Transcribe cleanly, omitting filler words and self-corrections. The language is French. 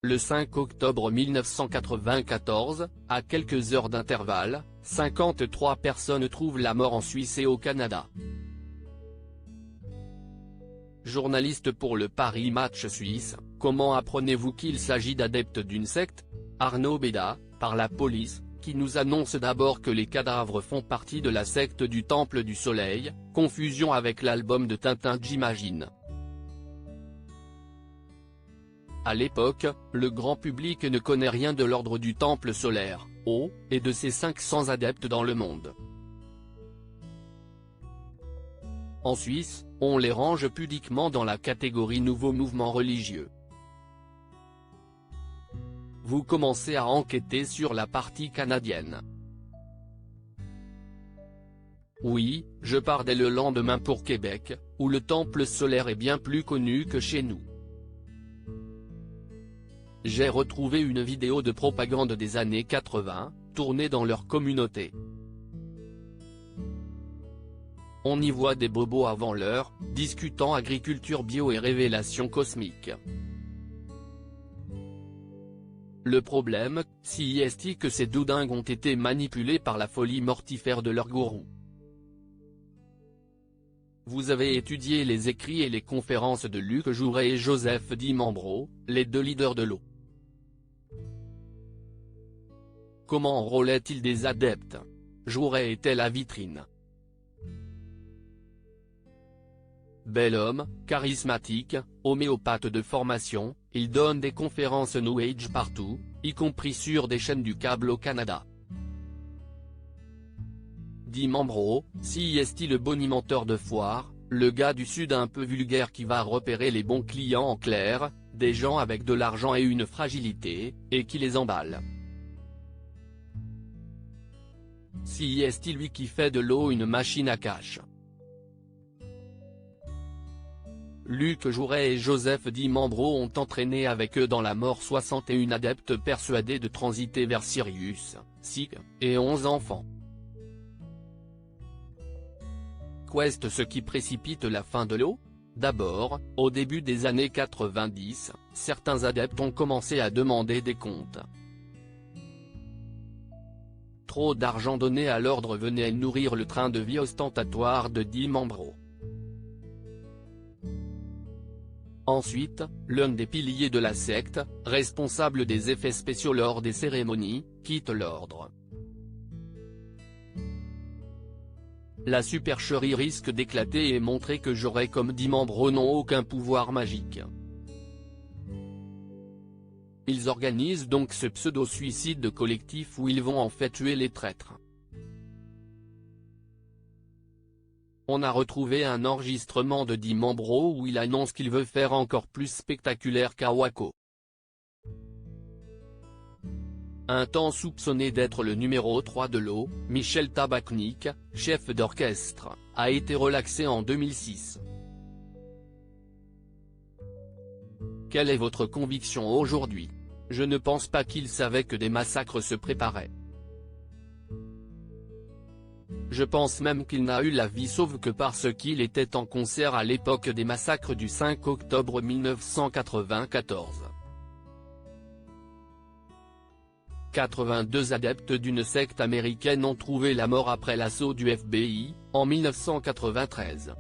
Le 5 octobre 1994, à quelques heures d'intervalle, 53 personnes trouvent la mort en Suisse et au Canada. Journaliste pour le Paris Match suisse, comment apprenez-vous qu'il s'agit d'adeptes d'une secte? Arnaud Béda, par la police, qui nous annonce d'abord que les cadavres font partie de la secte du Temple du Soleil, confusion avec l'album de Tintin j'imagine. À l'époque, le grand public ne connaît rien de l'ordre du Temple solaire, et de ses 500 adeptes dans le monde. En Suisse, on les range pudiquement dans la catégorie nouveau mouvement religieux. Vous commencez à enquêter sur la partie canadienne. Oui, je pars dès le lendemain pour Québec, où le Temple solaire est bien plus connu que chez nous. J'ai retrouvé une vidéo de propagande des années 80, tournée dans leur communauté. On y voit des bobos avant l'heure, discutant agriculture bio et révélations cosmiques. Le problème, si est que ces doudingues ont été manipulés par la folie mortifère de leur gourou. Vous avez étudié les écrits et les conférences de Luc Jouret et Joseph Di Mambro, les deux leaders de l'eau. Comment enrôlaient-ils des adeptes? Jouret était la vitrine. Bel homme, charismatique, homéopathe de formation, il donne des conférences New Age partout, y compris sur des chaînes du câble au Canada. Di Mambro, si est-il le bonimenteur de foire, le gars du sud un peu vulgaire qui va repérer les bons clients en clair, des gens avec de l'argent et une fragilité, et qui les emballe. Si est-il lui qui fait de l'eau une machine à cash. Luc Jouret et Joseph Di Mambro ont entraîné avec eux dans la mort 61 adeptes persuadés de transiter vers Sirius, SIC, et 11 enfants. Qu'est ce qui précipite la fin de l'eau? D'abord, au début des années 90, certains adeptes ont commencé à demander des comptes. Trop d'argent donné à l'ordre venait nourrir le train de vie ostentatoire de Di Mambro. Ensuite, l'un des piliers de la secte, responsable des effets spéciaux lors des cérémonies, quitte l'ordre. La supercherie risque d'éclater et montrer que Jouret comme Di Mambro n'ont aucun pouvoir magique. Ils organisent donc ce pseudo-suicide collectif où ils vont en fait tuer les traîtres. On a retrouvé un enregistrement de Di Mambro où il annonce qu'il veut faire encore plus spectaculaire qu'à Waco. Un temps soupçonné d'être le numéro 3 de l'eau, Michel Tabachnik, chef d'orchestre, a été relaxé en 2006. Quelle est votre conviction aujourd'hui? Je ne pense pas qu'il savait que des massacres se préparaient. Je pense même qu'il n'a eu la vie sauve que parce qu'il était en concert à l'époque des massacres du 5 octobre 1994. 82 adeptes d'une secte américaine ont trouvé la mort après l'assaut du FBI, en 1993.